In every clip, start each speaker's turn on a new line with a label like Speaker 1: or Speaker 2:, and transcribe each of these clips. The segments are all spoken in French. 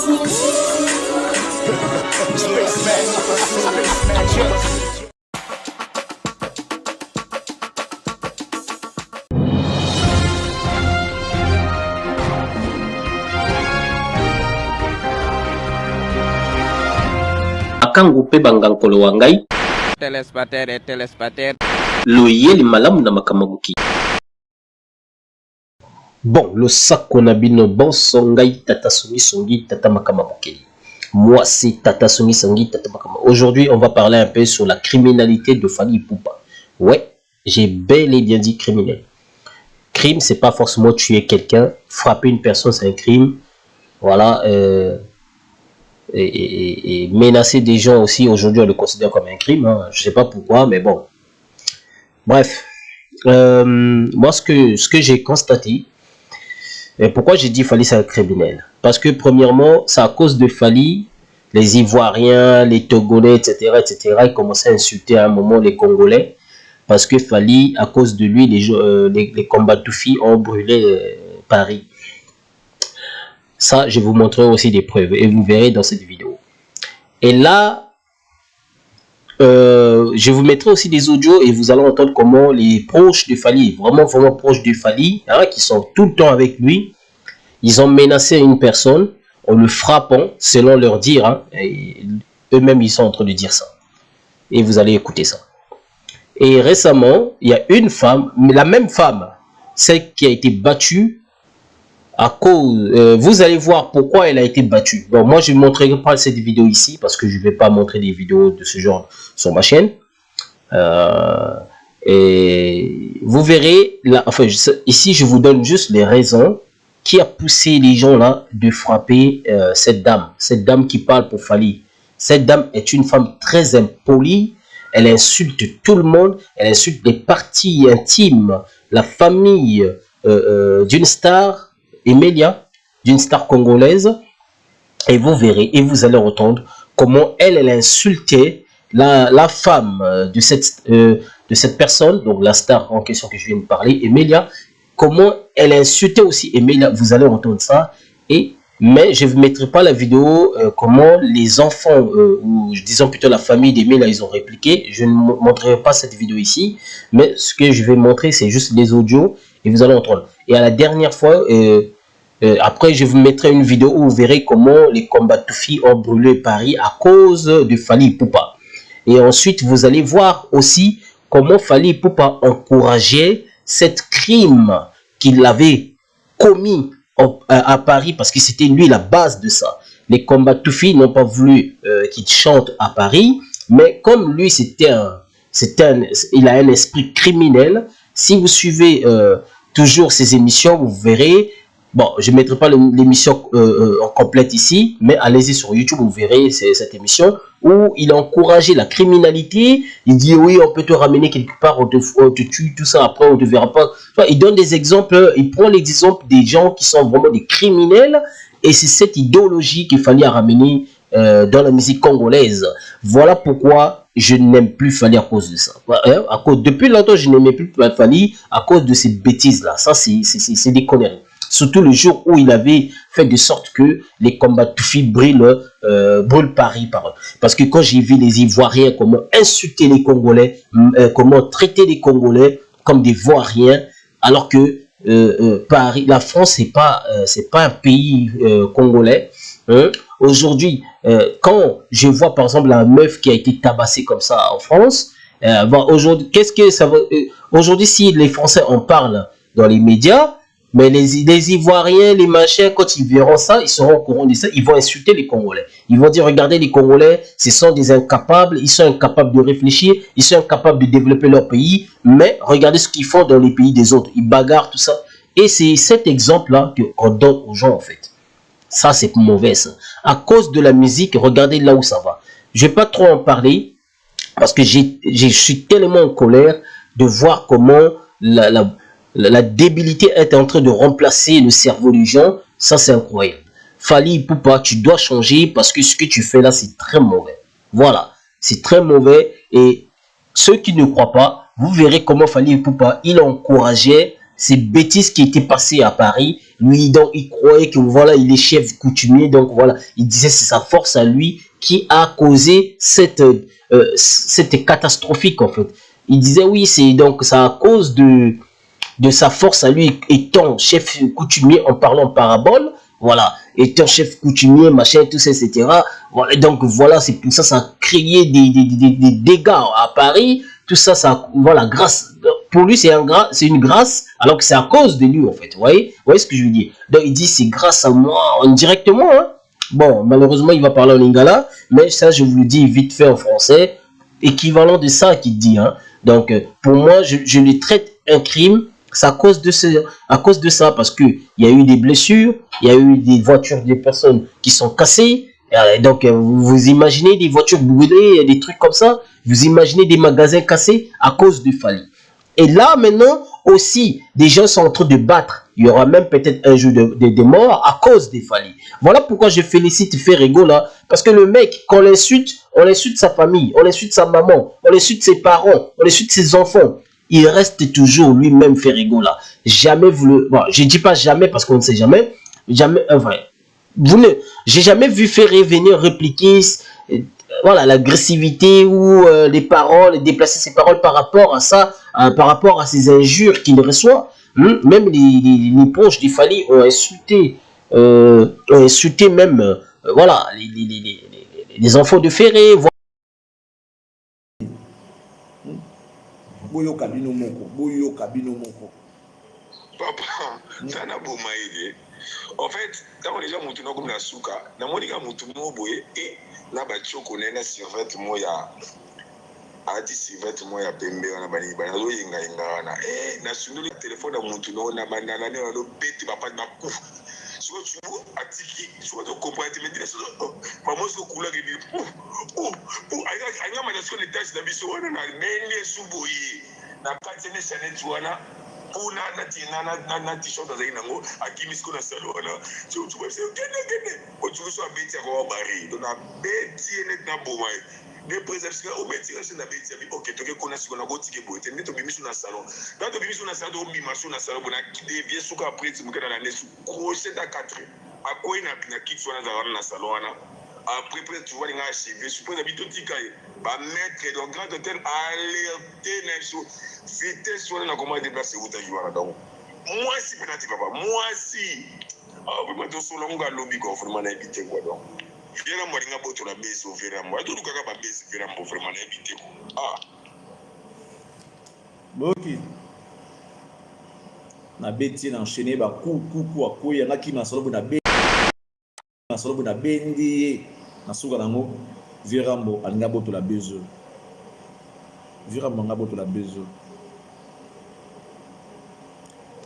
Speaker 1: Akangu pe bangankolo wangai
Speaker 2: Telespatère
Speaker 1: loyeli malamu na makamabuki. Bon, le sac on a bino bon songai tata songi tata makamabuki. Moi c'est tata songi tata makamabuki. Aujourd'hui on va parler un peu sur la criminalité de Fally Ipupa. Ouais, j'ai bel et bien dit criminel. Crime c'est pas forcément tuer quelqu'un, frapper une personne c'est un crime. Voilà, et menacer des gens aussi, aujourd'hui on le considère comme un crime, hein. Je sais pas pourquoi, mais bon. Bref, moi ce que j'ai constaté, et pourquoi j'ai dit Fally c'est un criminel, parce que premièrement, c'est à cause de Fally, les Ivoiriens, les Togolais, etc., ils commençaient à insulter à un moment les Congolais, parce que Fally, à cause de lui, les combats de filles ont brûlé Paris. Ça, je vous montrerai aussi des preuves et vous verrez dans cette vidéo. Et là, je vous mettrai aussi des audios et vous allez entendre comment les proches de Fally, vraiment proches de Fally, hein, qui sont tout le temps avec lui, ils ont menacé une personne en le frappant, selon leur dire, hein, eux-mêmes ils sont en train de dire ça. Et vous allez écouter ça. Et récemment, il y a une femme, la même femme, celle qui a été battue, à cause, vous allez voir pourquoi elle a été battue. Bon, moi je ne montrerai pas cette vidéo ici parce que je ne vais pas montrer des vidéos de ce genre sur ma chaîne. Et vous verrez, là, enfin ici je vous donne juste les raisons qui a poussé les gens là de frapper cette dame qui parle pour Fally. Cette dame est une femme très impolie, elle insulte tout le monde, elle insulte les parties intimes, la famille d'une star, Emilia, d'une star congolaise, et vous verrez et vous allez entendre comment elle insultait la femme de cette personne, donc la star en question que je viens de parler, Emilia, comment elle insultait aussi Emilia, vous allez entendre ça, mais je ne vous mettrai pas la vidéo comment les enfants, ou disons plutôt la famille d'Emilia, ils ont répliqué. Je ne montrerai pas cette vidéo ici, mais ce que je vais montrer, c'est juste les audios, et vous allez entendre. Et à la dernière fois, après je vous mettrai une vidéo où vous verrez comment les combats de filles ont brûlé Paris à cause de Fally Ipupa. Et ensuite, vous allez voir aussi comment Fally Ipupa encourageait cette crime qu'il avait commis à Paris, parce que c'était lui la base de ça. Les combats de filles n'ont pas voulu qu'il chante à Paris, mais comme lui il a un esprit criminel. Si vous suivez toujours ces émissions, vous verrez, bon, je ne mettrai pas l'émission en complète ici, mais allez-y sur YouTube, vous verrez cette émission où il a encouragé la criminalité. Il dit oui, on peut te ramener quelque part, on te tue, tout ça, après on ne te verra pas. Enfin, il donne des exemples, il prend l'exemple des gens qui sont vraiment des criminels, et c'est cette idéologie qu'il fallait ramener dans la musique congolaise. Voilà pourquoi je n'aime plus Fally à cause de ça. Depuis longtemps, je n'aimais plus Fally à cause de ces bêtises-là. Ça, c'est des conneries. Surtout le jour où il avait fait de sorte que les combats de filles brûlent Paris par eux. Parce que quand j'ai vu les Ivoiriens, comment insulter les Congolais, comment traiter les Congolais comme des Ivoiriens, alors que Paris, la France, c'est pas un pays congolais. Hein? Aujourd'hui, quand je vois par exemple la meuf qui a été tabassée comme ça en France, aujourd'hui, qu'est-ce que ça va? Aujourd'hui, si les Français en parlent dans les médias, mais les Ivoiriens, les machins, quand ils verront ça, ils seront au courant de ça, ils vont insulter les Congolais. Ils vont dire, regardez les Congolais, ce sont des incapables, ils sont incapables de réfléchir, ils sont incapables de développer leur pays, mais regardez ce qu'ils font dans les pays des autres, ils bagarrent, tout ça. Et c'est cet exemple-là qu'on donne aux gens en fait. Ça, c'est mauvais, ça. À cause de la musique, regardez là où ça va. Je ne vais pas trop en parler, parce que je suis tellement en colère de voir comment la débilité est en train de remplacer le cerveau des gens. Ça, c'est incroyable. Fally Ipupa, tu dois changer parce que ce que tu fais là, c'est très mauvais. Voilà, c'est très mauvais. Et ceux qui ne croient pas, vous verrez comment Fally Ipupa, il encourageait ces bêtises qui étaient passées à Paris. Lui, donc, il croyait que voilà, il est chef coutumier, donc voilà, il disait c'est sa force à lui qui a causé cette catastrophique en fait. Il disait oui, c'est donc ça à cause de sa force à lui étant chef coutumier en parlant parabole, voilà, étant chef coutumier, machin, tout ça, etc. Voilà, donc voilà, c'est pour ça ça a créé des dégâts à Paris, tout ça, ça, voilà, grâce, pour lui c'est une grâce, alors que c'est à cause de lui en fait, vous voyez ce que je veux dire. Donc il dit c'est grâce à moi, indirectement, hein. Bon, malheureusement il va parler en lingala, mais ça je vous le dis vite fait en français, équivalent de ça qu'il dit, hein. Donc pour moi je les traite un crime, c'est à cause de ça, parce qu'il y a eu des blessures, il y a eu des voitures des personnes qui sont cassées. Donc, vous imaginez des voitures brûlées, des trucs comme ça. Vous imaginez des magasins cassés à cause du Fali. Et là, maintenant, aussi, des gens sont en train de battre. Il y aura même peut-être un jour de morts à cause des Fali. Voilà pourquoi je félicite Ferrego là. Parce que le mec, quand on insulte sa famille, on insulte sa maman, on insulte ses parents, on insulte ses enfants. Il reste toujours lui-même Ferrigo là. Jamais vous le... Bon, je ne dis pas jamais parce qu'on ne sait jamais. Jamais, vrai. J'ai jamais vu Ferré venir répliquer voilà, l'agressivité ou les paroles, déplacer ses paroles par rapport à ça, par rapport à ces injures qu'il reçoit. Même les proches du Fali ont insulté même voilà, les enfants de Ferré.
Speaker 2: Boyoka bino moko.
Speaker 3: Papa, ça n'a pas maïdé. En fait, quand les gens montent comme la souka, dans mon cas, montent mon boye et la bâtio connaît la servette moya. A dit servette moya pembe on a bani banalo yinga na national téléphone à montuno na banana ne on bête papa de ma couf. Soit tu veux atiki, soit tu comprends tu me dis ça maman ce couleur qui dit aya manation les tâches d'habitation on a nene suboyi na patene sanet wana pour na t-shirt za inango akimisko na salona tu vois c'est gene o tu so abeti ko bari donc na beti net na bomai ne préserve au beti c'est na beti ok to ke kona sikona go tike boite ne to bimisu na salon dans to bimisu na salon mi masu na salon bona kide vie suka après tu mukana na nesu crochet da 4 akoyi na kitso na salon na après tu vois les gars je suppose habiter tikaye ba mettre donc grand hôtel alerter na so vitesse on a comment déplacer où tu as donc moi si peut-être papa moi si vraiment to so longa lobby ko vraiment na éviter quoi donc viens moi nga boto la base au vera moi to kaka ba base vera mo vraiment na éviter quoi
Speaker 2: Boki na beti na enchaîner ba coup akoya na ki na solo na bendi na suka nango Virambo alinga boto la bezo. Virambo nga boto la bezo.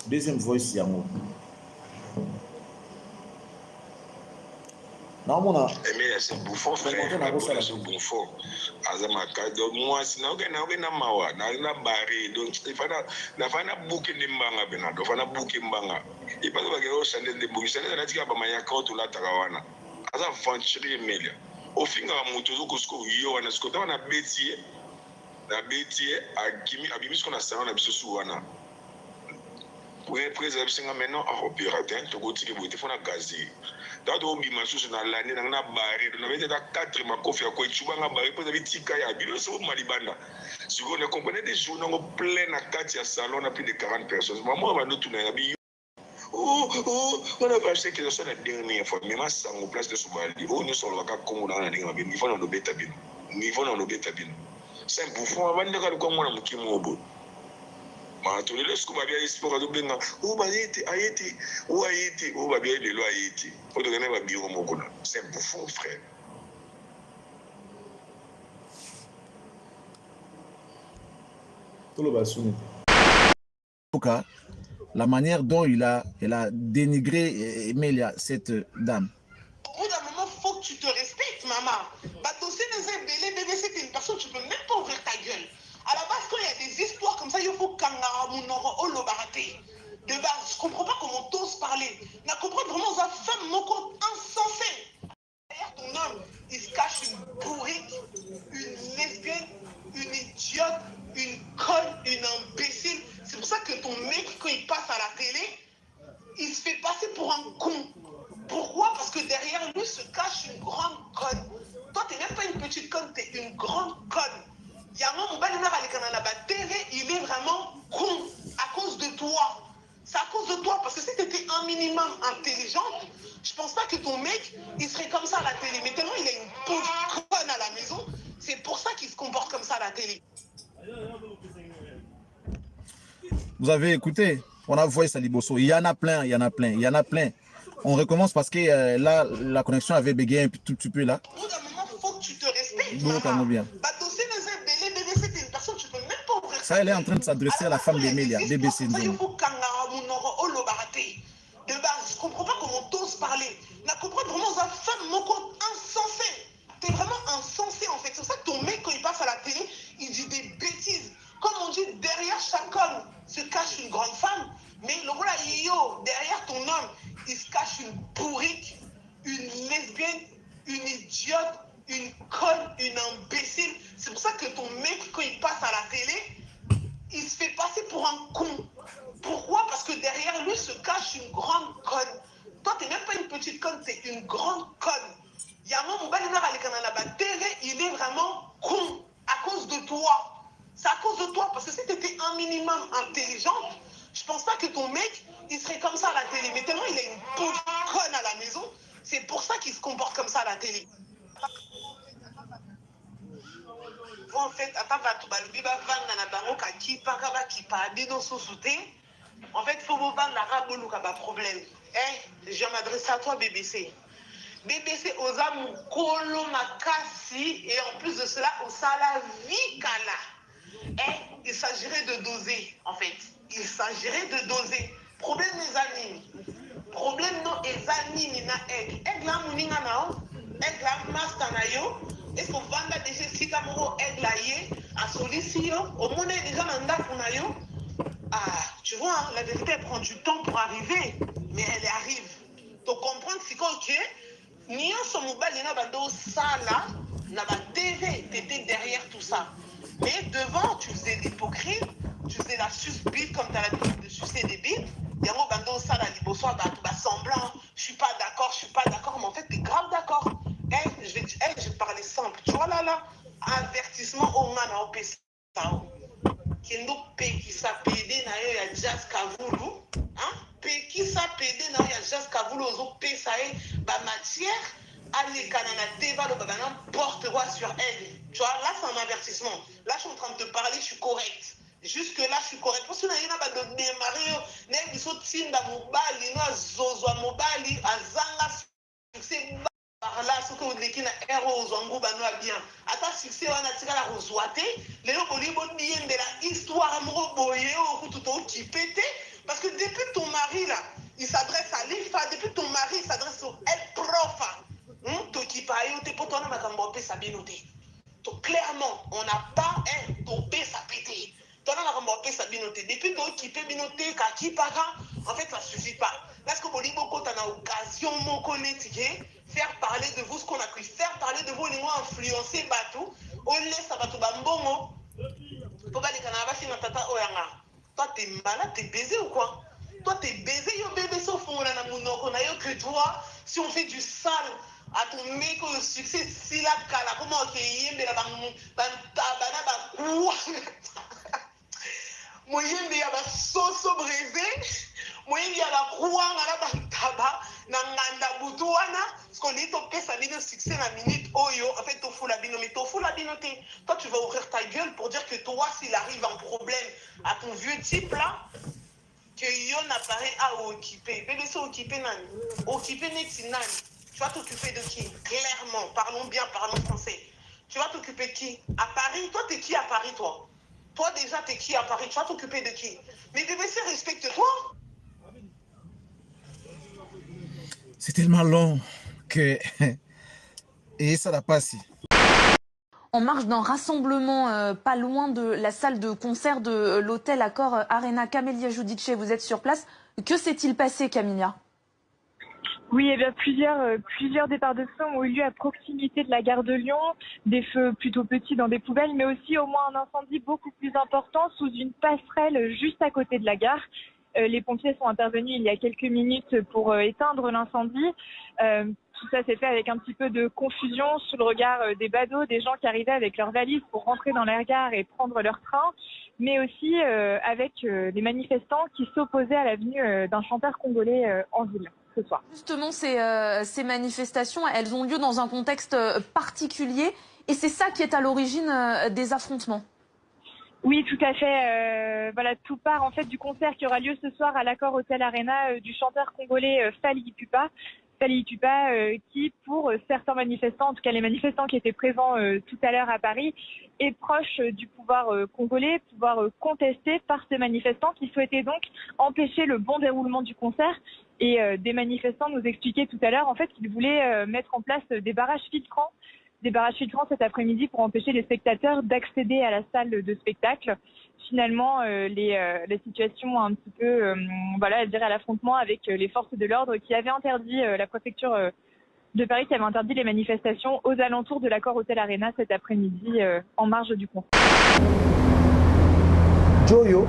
Speaker 2: Deuxième voice yango. Non mona.
Speaker 3: Mais c'est bouffon frère. C'est bouffon. Azama kado moi sina na mawa na bari donc il fana bouquer mbanga bena do fana bouquer mbanga. Il pas ba gero channel de bouquer channel na tika ba maya compte la takawana. Aza venture melia. Au final moto zo kosko yo wana skota na betier abimi ce qu'on a ça on a biso suwana. Oui, préserve singa maintenant à opérateur to go tike boite fona gazi. Dato bima susu na lande na bari na bete da 4 makofi ya ko chuba nga bari pour tika ya bilo so malibanda. Si vous ne comprenez des jours on plein na kati ya salon na plus de 40 personnes. Maman va nous tourner bi on a pas acheté que ça la dernière fois mais ma sang au place de Somalie on est sur le cas comme on a dit mais il faut dans le beta bin c'est un bouffon avant de regarder comment on a mukimo obo ma to le sco ba bien sport do benga o ba yete ayete o ba bien de lo ayete o de gana ba biro moko na c'est un bouffon frère
Speaker 2: tout le bassouni en tout cas la manière dont elle a dénigré Emelia, cette dame.
Speaker 4: Au bout d'un moment, il faut que tu te respectes, maman. Dossier dans un bébé, c'est une personne, tu ne peux même pas ouvrir ta gueule. À la base, quand il y a des histoires comme ça, il faut kangara munoro olo baraté. De base, je ne comprends pas comment t'oses parler. Je comprends vraiment sa femme, mon corps insensé. Derrière ton homme, il se cache une bourrique, une lesbienne, une idiote, une conne, une imbécile. C'est pour ça que ton mec, quand il passe se cache une grande conne. Toi, tu n'es même pas une petite conne, tu es une grande conne. Yango Mobali na TV, il est vraiment con à cause de toi. C'est à cause de toi, parce que si tu étais un minimum intelligente, je pense pas que ton mec, il serait comme ça à la télé. Mais tellement il a une pauvre conne à la maison, c'est pour ça qu'il se comporte comme ça à la télé.
Speaker 2: Vous avez écouté, on a voyé Saliboso. Il y en a plein, il y en a plein, il y en a plein. On recommence parce que là, la connexion avait bégayé un tout petit peu là.
Speaker 4: Au bout d'un moment, il faut que tu te respectes.
Speaker 2: Bon,
Speaker 4: Maman.
Speaker 2: bien.
Speaker 4: Bah, dossier dans un bébé, BBC, t'es une personne, tu peux même pas ouvrir.
Speaker 2: Ça, elle est en train de s'adresser à la femme d'Emilia, BBC.
Speaker 4: De base, je comprends pas comment t'oses parler. Je comprends vraiment la femme, mon compte insensé. T'es vraiment insensé en fait. C'est pour ça que ton mec, quand il passe à la télé, il dit des bêtises. Comme on dit, derrière chaque homme se cache une grande femme. Mais le voilà, yo, derrière ton homme, il se cache une bourrique, une lesbienne, une idiote, une conne, une imbécile. C'est pour ça que ton mec, quand il passe à la télé, il se fait passer pour un con. Pourquoi? Parce que derrière lui se cache une grande conne. Toi, t'es même pas une petite conne, t'es une grande conne. Yango Mobali na TV, il est vraiment con à cause de toi. C'est à cause de toi, parce que si tu étais un minimum intelligente, je pense pas que ton mec, il serait comme ça à la télé. Mais tellement il a une pauvre conne à la maison, c'est pour ça qu'il se comporte comme ça à la télé. En fait, en fait, il faut pas problème. Je m'adresse à toi, BBC. BBC oza mukolo makasi et en plus de cela au sala vikala. Il s'agirait de doser en fait. Il s'agirait de doser. Problème les amis. Problème non les amis na egg. Egg la muninga nao. Egg la master na yo. Est-ce qu'on vanda déjà si kamoro egg la ye à solicio au monde déjà nanda kuna yo. Ah, tu vois, hein, la vérité elle prend du temps pour arriver, mais elle arrive. Donc comprendre c'est quoi que Nyonso mobali na bando sala na ba TV, t'étais derrière tout ça. Mais devant, tu faisais l'hypocrite, tu faisais la suce-bite comme tu as l'habitude de sucer des bites. Yango bando sala liboso ba semblant, je suis pas d'accord, mais en fait t'es grave d'accord. Je vais te parler simple. Tu vois là, avertissement au man au PSAO. Kendo pekisa pede na yo ya Jazz Kavulu, hein? Pekisa pede na yo ya Jazz Kavulu ozo pesa e ba matière allez kanana teva do ba n'importe quoi sur elle. Tu vois là c'est un avertissement. Là je suis en train de te parler, je suis correct. Jusque là je suis correct. Parce que na yena ba de démarrer na biso tinda mobali no zozwa mobali azanga succès par là, ce que vous dites, bien. Attends, succès, on a tiré la rosoité. Les gens ont dit de la histoire, qui pétait. Parce que depuis ton mari, là, il s'adresse à l'IFA. Depuis ton mari, il s'adresse au El Prof. Qui paye, t'es pour toi, ça bien noté. Clairement, on n'a pas un topé, ça pété. Depuis toi, qui peut bien noter, qui para, en fait, ça ne suffit pas. Parce que vous dites, quand on a occasion, mon collègue, faire parler de vous ce qu'on a pu faire parler de vous, les mots influencer bateau, on laisse à bateau bambongo. Faut pas les canards, na tata oyanga. Toi, t'es malade, t'es baisé ou quoi? Toi, t'es baisé, yo bébé, sauf on a mon que toi, si on fait du sale à ton mec au succès, si la cala, comment on y est, mais la tabana, moyen de la sauce brisée, moyen de la croix, la taba, nanganda boutouana, parce qu'on dit que ça dit le succès la minute, oyo, en fait, tu fous la bino, mais tu fous la binoté. Toi, tu vas ouvrir ta gueule pour dire que toi, s'il arrive un problème à ton vieux type là, que yon appareil à occuper. Bébé, c'est occupé nani. Occupé n'est nani. Tu vas t'occuper de qui? Clairement, parlons bien, parlons français. Tu vas t'occuper de qui? À Paris, toi, t'es qui à Paris, toi? Toi, déjà, t'es qui à Paris? Tu vas t'occuper de qui? Mais BBC, respecte-toi.
Speaker 2: C'est tellement long que... Et ça n'a pas si.
Speaker 5: En marge d'un rassemblement pas loin de la salle de concert de l'hôtel Accor Arena. Camélia Giudice, vous êtes sur place. Que s'est-il passé, Camélia?
Speaker 6: Oui, eh bien, plusieurs départs de feu ont eu lieu à proximité de la gare de Lyon, des feux plutôt petits dans des poubelles, mais aussi au moins un incendie beaucoup plus important sous une passerelle juste à côté de la gare. Les pompiers sont intervenus il y a quelques minutes pour éteindre l'incendie. Tout ça s'est fait avec un petit peu de confusion sous le regard des badauds, des gens qui arrivaient avec leurs valises pour rentrer dans la gare et prendre leur train, mais aussi avec les manifestants qui s'opposaient à la venue d'un chanteur congolais en ville ce soir.
Speaker 5: Justement, ces manifestations, elles ont lieu dans un contexte particulier et c'est ça qui est à l'origine des affrontements.
Speaker 6: Oui, tout à fait. Voilà, tout part en fait du concert qui aura lieu ce soir à l'Accor Hotel Arena du chanteur congolais Fally Ipupa. Fally Ipupa qui, pour certains manifestants, en tout cas les manifestants qui étaient présents tout à l'heure à Paris, est proche du pouvoir congolais, pouvoir contesté par ces manifestants qui souhaitaient donc empêcher le bon déroulement du concert. Et des manifestants nous expliquaient tout à l'heure en fait qu'ils voulaient mettre en place des barrages filtrants cet après-midi pour empêcher les spectateurs d'accéder à la salle de spectacle. Finalement, les situations un petit peu, voilà, je dirais à l'affrontement avec les forces de l'ordre qui avaient interdit, la préfecture de Paris qui avait interdit les manifestations aux alentours de l'Accor Hotel Arena cet après-midi en marge du concert.
Speaker 7: Joyo,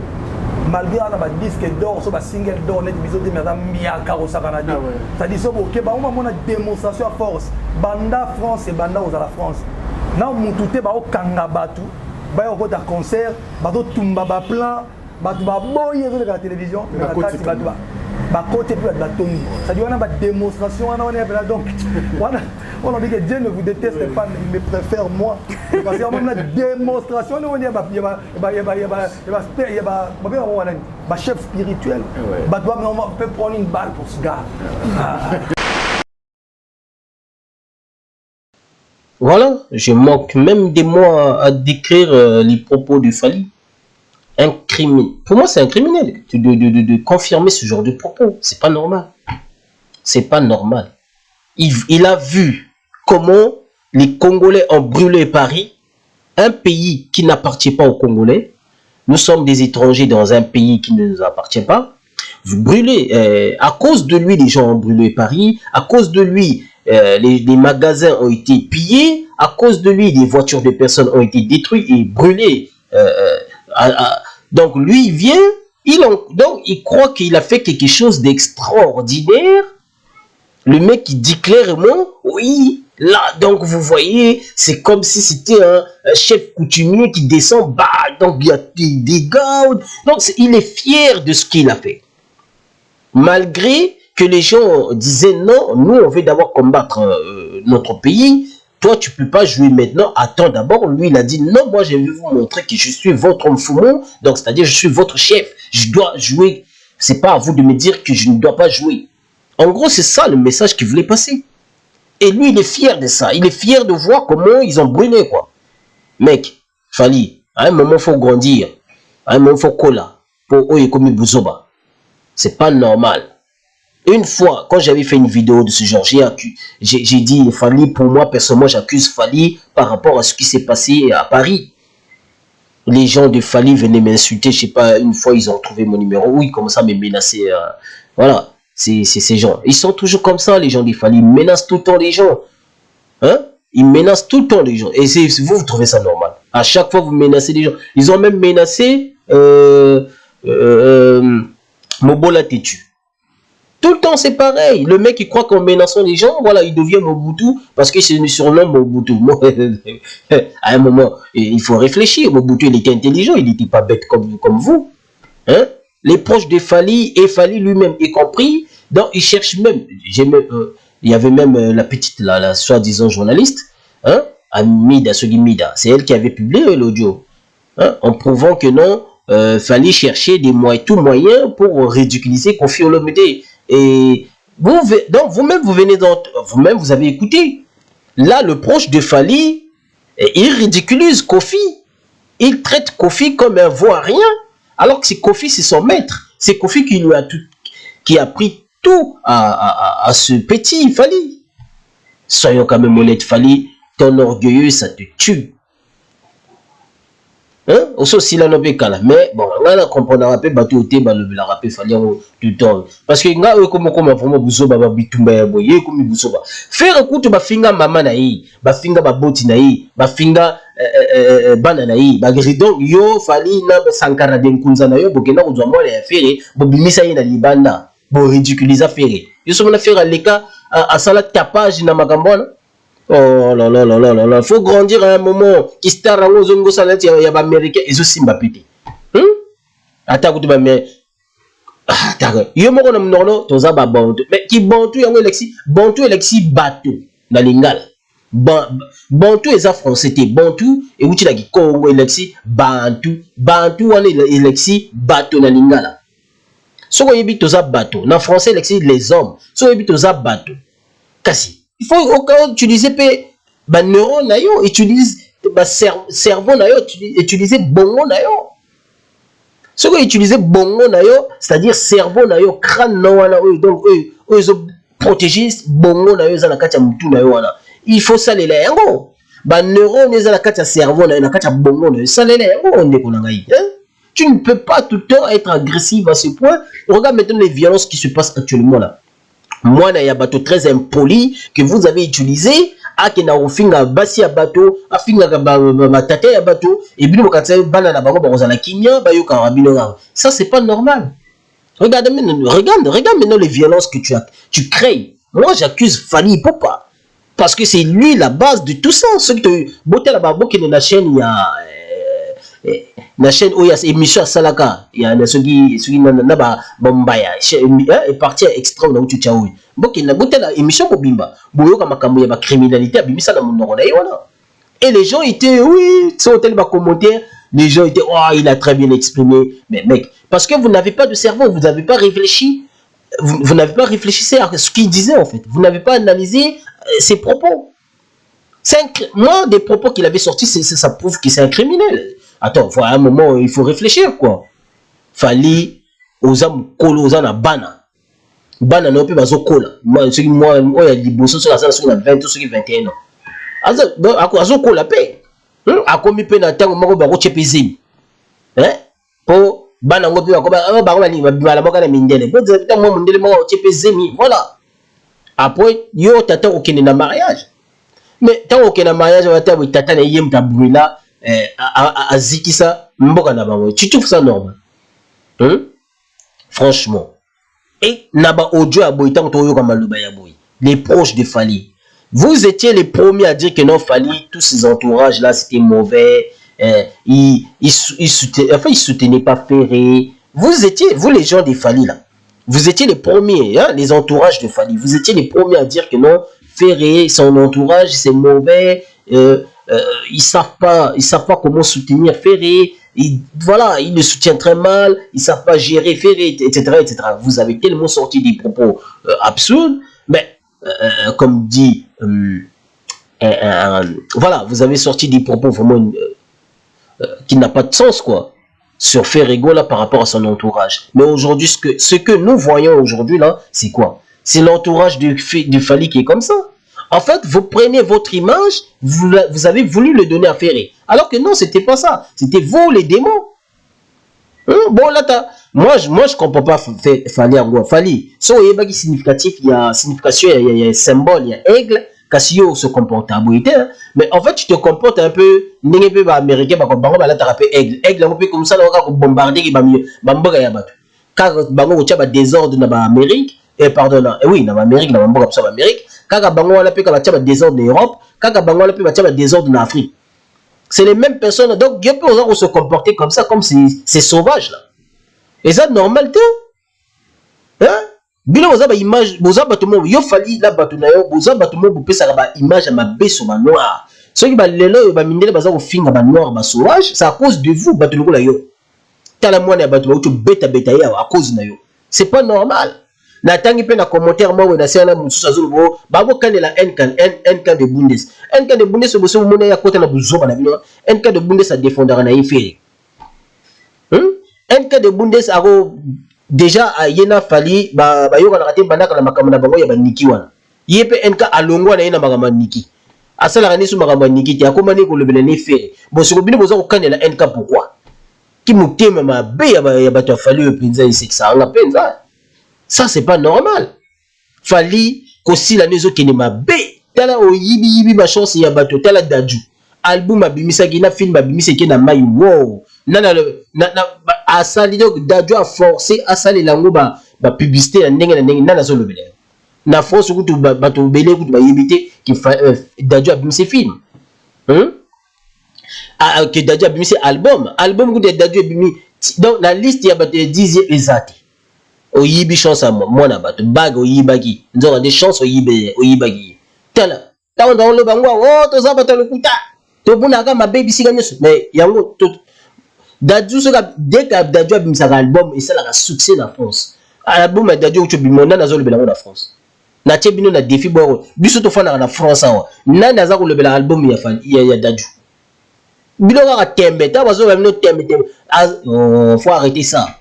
Speaker 7: malgré un disque d'or, un single d'or, net biso de madame Miaka au Sakanadi. C'est-à-dire que bah on a une démonstration à force. Banda France et banda aux la France. Na mututé ba o kangabatu, ba o ta concert, ba do tumba ba plan, ba ba boye de la télévision, ba côté plus de la toni. C'est-à-dire on a une démonstration, on est là donc on a dit que Dieu ne vous déteste pas, il me préfère moi. Parce qu'on a une démonstration, on a un chef spirituel. On peut prendre une balle pour ce gars.
Speaker 1: Voilà, je manque même des mots à décrire les propos de Fally. Un criminel. Pour moi, c'est un criminel de confirmer ce genre de propos. C'est pas normal. C'est pas normal. Il a vu comment les Congolais ont brûlé Paris, un pays qui n'appartient pas aux Congolais. Nous sommes des étrangers dans un pays qui ne nous appartient pas. Vous brûlez, à cause de lui, les gens ont brûlé Paris. À cause de lui, les magasins ont été pillés. À cause de lui, les voitures de personnes ont été détruites et brûlées. Donc lui, il vient, donc il croit qu'il a fait quelque chose d'extraordinaire. Le mec, il dit clairement, oui, là, donc vous voyez, c'est comme si c'était un chef coutumier qui descend, bah, donc il y a des gars. Donc il est fier de ce qu'il a fait. Malgré que les gens disaient non, nous on veut d'abord combattre notre pays. Toi, tu peux pas jouer maintenant. Attends d'abord. Lui, il a dit non, moi, je vais vous montrer que je suis votre Mfumo. Donc, c'est-à-dire, je suis votre chef. Je dois jouer. C'est pas à vous de me dire que je ne dois pas jouer. En gros, c'est ça le message qu'il voulait passer. Et lui, il est fier de ça. Il est fier de voir comment ils ont brûlé, quoi. Mec, Fally, à un moment, il faut grandir. À un moment, il faut coller. Pour Oyekomi Buzoba. C'est pas normal. Une fois, quand j'avais fait une vidéo de ce genre, j'ai dit, Fally, pour moi, personnellement, j'accuse Fally par rapport à ce qui s'est passé à Paris. Les gens de Fally venaient m'insulter, je sais pas, une fois, ils ont trouvé mon numéro, oui, ils commençaient à me menacer. Voilà, c'est ces gens. Ils sont toujours comme ça, les gens de Fally. Ils menacent tout le temps les gens. Hein? Ils menacent tout le temps les gens. Et vous trouvez ça normal. À chaque fois, vous menacez les gens. Ils ont même menacé Mobola Tétu. Tout le temps, c'est pareil. Le mec, il croit qu'en menaçant les gens, voilà, il devient Mobutu parce que c'est le surnom Mobutu. À un moment, il faut réfléchir. Mobutu, il était intelligent, il n'était pas bête comme vous. Hein? Les proches de Fally et Fally lui-même y compris, donc ils cherchent même. Il y avait même la petite, la soi-disant journaliste, hein? Amida Sogimida. C'est elle qui avait publié l'audio, hein? En prouvant que non, Fally cherchait des moyens, tout moyen pour ridiculiser Koffi Olomide. Et donc vous-même vous avez écouté. Là, le proche de Fally, il ridiculise Koffi. Il traite Koffi comme un vaurien, alors que c'est Koffi, c'est son maître. C'est Koffi qui a pris tout à ce petit Fally. Soyons quand même honnêtes, Fally, ton orgueilleux, ça te tue. Hein? Aussi là non kala. Mais bon, on a comprendre rapper bateau te ba le la rapper fallait tout temps. Parce que nga comme vraiment buso ba bitumba ya boye comme buso ba. Faire écoute ba finga mama na yi, ba finga ba boti na yi, ba finga bana na yi, ba donc yo fali na sankara de nkunza na yo bokena ko zwa ya faire bo bimisa yi na libanda, bo ridiculiser faire. Yo so na faire leka à sala tapage na magambona. Oh là là là là là là, faut grandir à un moment. Qui star en zongo salati ya ba américain et aussi mbapiti. Ata ko ba mais ata yo moko na mnono toza ba bantu. Mais ki bantu yango Alexis, bantu Alexis bateau na lingala. Bantu eza français te bantu et uti la ki Congo Alexis bantu wana Alexis bateau na lingala. Soko yebi toza bateau na français Alexis les hommes. Soko yebi toza bateau. Kasi il faut au cas où utiliser ba neurones na yo, utilise ba cerveau na yo, utiliser bongo na yo. Ce que utiliser bongo na yo, c'est-à-dire cerveau na yo, crâne na wana donc ils ont protégé bongo na yo za na kati ya mutu na yo wana. Il faut ça les yango. Ba neurones za na kati ya cerveau na kati ya bongo na yo, ça les yango ndeko na ngai. Tu ne peux pas tout le temps être agressif à ce point. Regarde maintenant les violences qui se passent actuellement là. Moi, il y a un bateau très impoli que vous avez utilisé. Akena ofinga basi ya bateau, afinga batata ya bateau, et puis vous bana na bango bazala kinya, bayo karabino. Ça c'est pas normal. Regarde maintenant les violences que tu crées. Moi j'accuse Fally Ipupa parce que c'est lui la base de tout ça. Ce que boté la babo qui est la chaîne il y a la chaîne où il y a émission Salaka, il y a ceux qui na ba bombaya est parti extra na utu chaoui. Boki na boté la émission bobimba. Boyo kama makambo ya ba criminalité abimisa na monoko na yona. Et les gens étaient oui, sur tel bas commentaire, les gens étaient oh, il a très bien exprimé. Mais mec, parce que vous n'avez pas de cerveau, vous n'avez pas réfléchi. Vous n'avez pas réfléchi à ce qu'il disait en fait. Vous n'avez pas analysé ses propos. Moi, des propos qu'il avait sortis, ça prouve que c'est un criminel. Attends, à un moment, il faut réfléchir, quoi. Fally, osam kolo, osana bana. Bana, non, pas bazo kola. Moi, il y a des bosses sur la salle, sur la 20, sur la 21 ans. Azo kola, paix. A commis peine à temps, on va recheper zim. Hein? Pour bana, on voilà. Après, yo, t'attends au Kenya mariage. Mais tant au Kenya mariage, on va t'attendre, yem ta brûla. À zikisa mboka na bango. Tu trouves ça normal? Franchement. Et naba audio à boitan toyo comme maloba ya boy. Les proches de Fally. Vous étiez les premiers à dire que non Fally, tous ces entourages là c'était mauvais. Ils soutenaient pas Ferré. Vous étiez, vous les gens de Fally là. Vous étiez les premiers, hein, les entourages de Fally. Vous étiez les premiers à dire que non Ferré, son entourage c'est mauvais. Ils savent pas comment soutenir Ferré. Voilà, ils le soutiennent très mal. Ils savent pas gérer Ferré, etc., etc. Vous avez tellement sorti des propos absurdes, mais comme dit, voilà, vous avez sorti des propos vraiment qui n'a pas de sens, quoi, sur Ferrego là par rapport à son entourage. Mais aujourd'hui, ce que nous voyons aujourd'hui là, c'est quoi? C'est l'entourage du Fally qui est comme ça. En fait, vous prenez votre image, vous avez voulu le donner à Ferré. Alors que non, c'était pas ça. C'était vous, les démons. Bon, là, moi, je comprends pas Fally en gros. Fally, si il y a significatif, il y a signification, il y a un symbole, il y a aigle. Cassio se comporte à boité, mais en fait, tu te comportes un peu, n'est pas américain, parce que là, tu as aigle. Aigle, un peu comme ça, on va bombarder, il va mieux. Bamboga ya batu. Car, bango, tu as désordre dans l'Amérique, et pardon, oui, dans l'Amérique, dans l'Amérique. Kaka bango wala pe ka tia désordre en Europe, kaka bango wala pe ka tia désordre en Afrique. C'est les mêmes personnes. Donc Dieu peut se comporter comme ça, comme ces sauvages là. Et ça normal te? Hein? Bilo boza ba image, boza batumo yo Fally la batu na yo, boza batumo bo pesa ba image ma beso ba noir. Ceux qui ba lelo ba mindele baza ko finga ba noir ba sauvage, c'est à cause de vous batu lokola yo. Tala mwana ya batu ba utu beta ya à cause na yo. C'est pas normal. Na tangi pe na commentaire moi na sena mususu azulubo babo kanela NK de Bundes. NK de Bundes bo so mona ya kota na buzoba na bino. NK de Bundes a défendra na ifere. NK de Bundes aro déjà yena Fally ba yoka na kate banaka na makambo na bango ya baniki wana. Yepe NK alongwa na yena makambo niki. asala rani suma kamba nikiti akomani ko lebele ne fait bon siko bino boza ko kanela NK pourquoi qui mutema mabe ya bato fali penza ici ça nga penza ça c'est pas normal fali ko sila nezo kene mabe tala o yibi ma chance ya bato tala daju album abimisa na film abimisa ke na mai wow na asali donc daju a forcé asali lango ba publicité na ndenge na zo lebele na France kutu bato belé kutu ba yibité qui daju abimisa film que Dadju a mis album que Dadju a mis donc la liste il y a 10 exact au yibi chance à moi na bato bag au yibagi nous avons des chances au yibagi tala tawo dans le bango oh to za bato le kuta to buna ka ma baby siganya mais yango to Dadju so dès que Dadju a mis album et ça la succès na France album Dadju tu bimonda na zo le belango na France na tebino na défi bo biso to fana na France awa na na za ko le belango album ya Dadju Bilora tembe, ta bazo no tembe. Faut arrêter ça.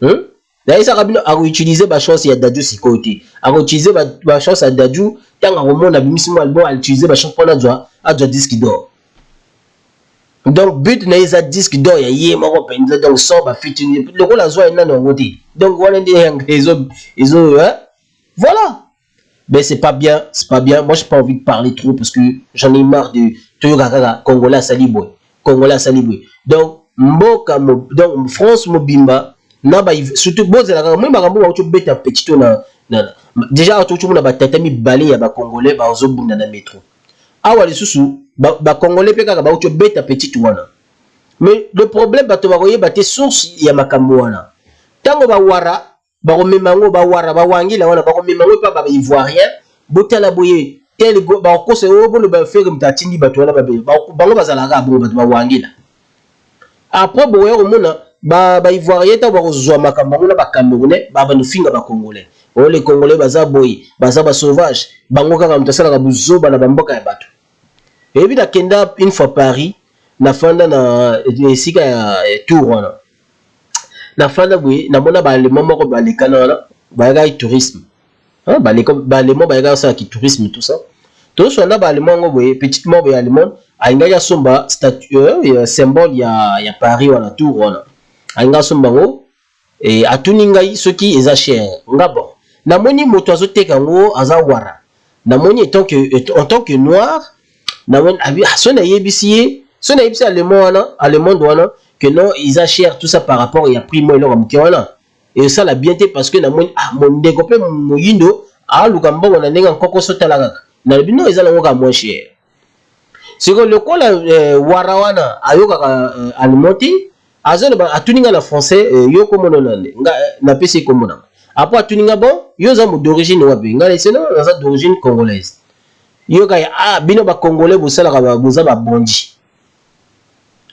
Speaker 1: D'ailleurs ça rabino a utiliser ba chance ya Dadju si côté. A utiliser ba chance ya Dadju tant on a mis mon album a utiliser ba chance pour la joie à disque d'or. Donc but na isa disque d'or ya yé moko penza donc so ba featuring le ko la joie na no ngoti. Donc voilà ils ont voilà. Mais c'est pas bien, Moi j'ai pas envie de parler trop parce que j'en ai marre de Toyokaka Congolais Salibwe. Donc mboka donc France mobimba na ba surtout bozela même bakambo ba beta petit na déjà tout na ba tatami balé ya ba Congolais ba ozobunda na métro. Awa lisusu ba Congolais pe kaka ba beta petit wana. Mais le problème ba to ba koyeba te source ya makambo wana. Tango ba wara ba komemango ba wara ba wangila wana ba komemango pa ba ivoirien botala boye tel go ba ko se obo le ba faire mtatindi bato wana ba bango bazalaka bo bato ba wangila après boye o mona ba ivoirien ta ba kozwa makambo ngona ba camerounais ba no finga ba congolais o les congolais baza boye baza ba sauvage bango kaka mtasala ka buzoba na bamboka ya bato et puis da kenda une fois Paris na fanda na esika ya tour wana na fanda boye na mona ba allemand moko ba lekana wana ba ga tourisme ba allemand ba ga ça qui tourisme tout ça tout ça na ba allemand ngo boye petitement boye allemand ainga ya somba statue symbole ya Paris wana tour wana ainga somba ngo et atuninga ce qui est cher ngabo na moni moto azoteka ngo azawara na moni en tant que noir na moni sona yebisi allemand wana que non ils a cher tout ça par rapport il a pris moi leur wana et ça la bienté parce que na moni mon découpé moyindo lukambo na nenga nkoko sotala kaka na bino ezala ngoka moins cher c'est que le quoi warawana ayoka alimenti azole ba atuninga na français yo komono nande na pesi komona après atuninga bon yo za mo d'origine wapi ngale c'est non za d'origine congolaise yo ka bino ba congolais bosala ka boza ba bondi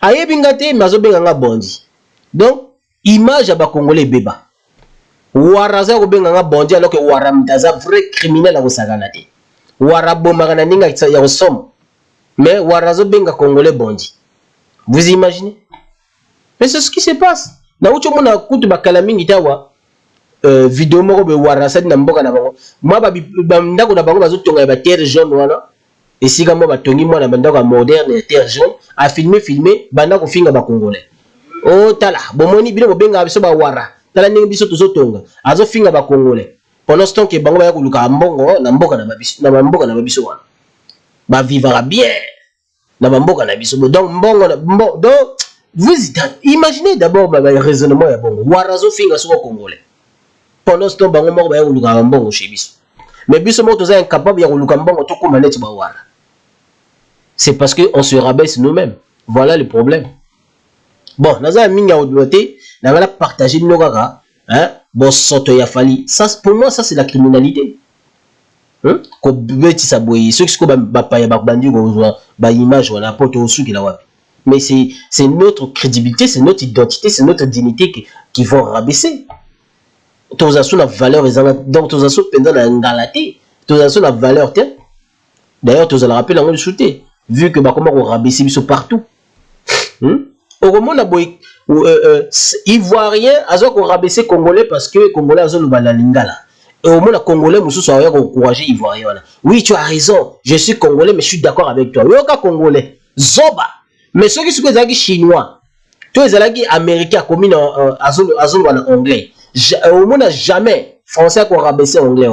Speaker 1: ayebinga te mazo benga nga bondi donc image ya ba congolais beba waraza ko benga nga bondi alors que waramta za vrai criminel a kosakana te warabomaka na ninga ya kosomo mais warazo benga congolais bondi vous imaginez mais c'est ce qui se passe na ucho mona kutu bakala mingi tawa vidéo moko be warasa na mboka na bango moi ba ndako na bango bazotonga ba terre jaune wana esika mo batongi mwana bandako moderne terre jaune a filmer banda ko finga ba congolais oh tala bomoni bino ko benga biso ba wara tala ningi biso tozotonga azo finga ba congolais pendant ce temps que bango ba yakuluka mbongo na mboka na mboka na biso wana ba vivra bien na mboka na biso donc mbongo donc vous imaginez d'abord le raisonnement ya bongo warazo finga soko congolais pendant ce temps bango moko ba yakuluka mbongo chez biso mais biso mo toza incapable ya kuluka mbongo to kuma net ba wara c'est parce que on se rabaisse nous-mêmes voilà le problème bon naza minga odoté na ngala partager no kaka bon soto ya fali ça pour moi ça c'est la criminalité ko beti sa boye ceux qui ko ba pa ba bandi ko ba image wala poto osu ki la wapi mais c'est notre crédibilité, c'est notre identité, c'est notre dignité qui vont rabaisser. Tous as la valeur, donc tous as pendant la ngalaté, tous as la valeur. D'ailleurs, tous as la rappel en de shooter, vu que comment on rabaisser partout. Au moment où Ivoirien, as qu'on rabaisser Congolais parce que Congolais ont la lingala. au moins, Congolais, Moussou, a encouragé Ivoirien. Oui, tu as raison. Je suis Congolais, mais je suis d'accord avec toi. Oui, aucun Congolais. Zoba. Mais ceux qui sont Chinois, tous les Américains, comme en anglais. Au moins, jamais Français qui ont rabaissé anglais.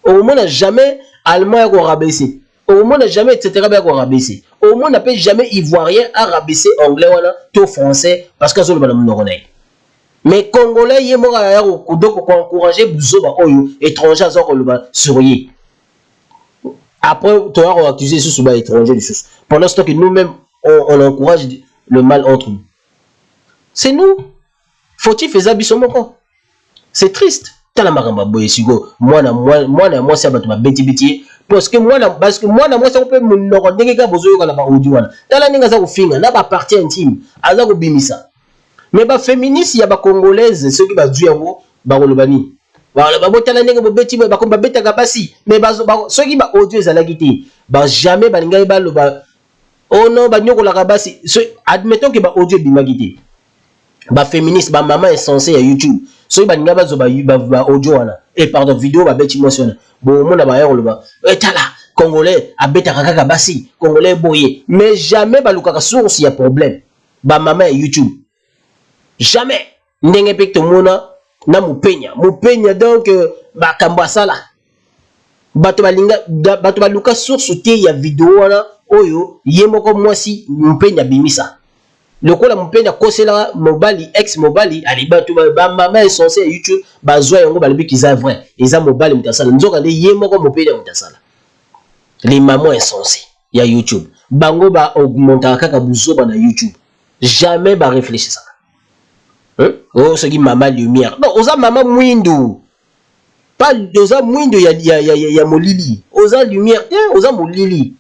Speaker 1: Au moins, jamais Allemand qui ont rabaissé. Au moins, jamais, etc. qui ont rabaissé. Au moins, n'a jamais Ivoirien à rabaisser anglais, tout français, parce qu'ils ont le mais Congolais, ils ont encouragé les étrangers à surveiller. Après, tu as accusé les étrangers. Pendant ce temps que nous-mêmes, on encourage le mal entre nous. C'est nous. Faut-il faire ça? C'est triste. Moi, c'est parce que moi, ça peut me partie intime. Mais les féministes, il y a des Congolaises, ceux qui sont du yango, Barolobani. Mais ceux qui sont odieux, jamais oh non, admettons que odieux bimagité. Les féministes, les mamans est censée à YouTube. Ceux qui sont audio, et pardon, vidéo, bon, mon abaye, Congolais, abeta kaka basi, Congolais boye. Mais jamais, source, il y a problème. Maman est YouTube. Jamais ndenge pekto mona na mupenya donc bakambasala bato baluka source te ya vidéo wana oyo yemoko mwasi mupenya bimisa lokola mupenya kosela mobali ex mobali ali bato ba mama est censé YouTube bazwa yango balibi kiza vrai eza mobali mutasala nzoka le yemoko mupenya mutasala les mamans est censé ya YouTube bango ba augmenter kaka buzoba na YouTube jamais ba réfléchir ça. Oh, ce qui maman lumière. Non, osa maman mouindou. Pas osa mouindou ya molili. Osa lumière, osa molili.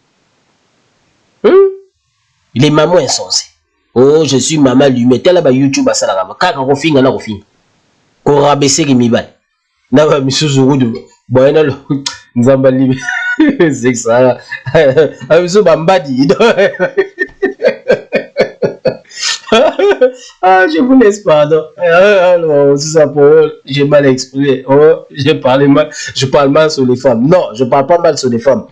Speaker 1: Les mamans insensées. Oh, je suis maman lumière. Telle ba YouTube ça la kaka kofinga na kofinga. Ko rabaisser ki mibal. Na ba misuzu rudu. Boyena lo nzamba libe. C'est ça. Amiso bambadi. Ah, je vous laisse pardon. Alors, ça pour j'ai mal exprimé. Oh, je parle mal sur les femmes. Non, je parle pas mal sur les femmes.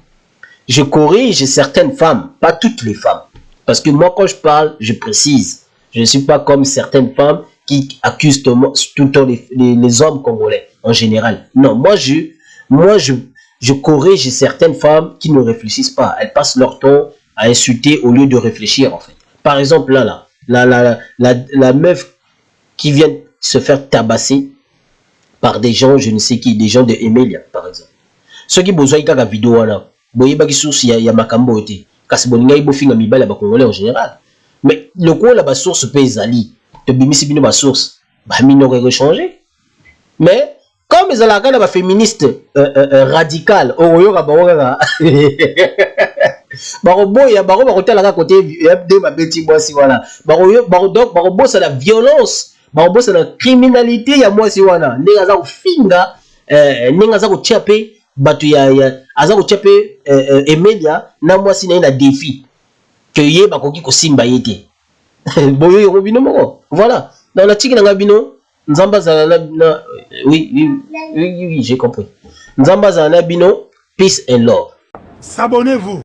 Speaker 1: Je corrige certaines femmes, pas toutes les femmes. Parce que moi, quand je parle, je précise. Je ne suis pas comme certaines femmes qui accusent tout le temps les hommes congolais en général. Non, moi, je corrige certaines femmes qui ne réfléchissent pas. Elles passent leur temps à insulter au lieu de réfléchir, en fait. Par exemple, la meuf qui vient se faire tabasser par des gens, je ne sais qui, des gens de Emilia, par exemple. Ceux qui besoin de la vidéo, boye baki source ya makambo ete. Kasi bolinga ibo finga mibala ba congolais en général. Mais le coup là ba source pe ezali, te bimisi bino ba source, ba mino ko changer. Mais comme ils ont la féministe radical, oyoka ba baroboya baro bakotala côté de ma beti mwasi wana donc ça la violence ça la criminalité ya mwasi wana ndenge za kufinga ndenge za kuchape batu ya aza kuchape Emilia na mwasi na défi que ye bakoki ko simba yete boyo yo bino moko voilà dans la tiki na bino nzamba za na oui j'ai compris nzamba za na bino peace and love.
Speaker 8: S'abonnez-vous.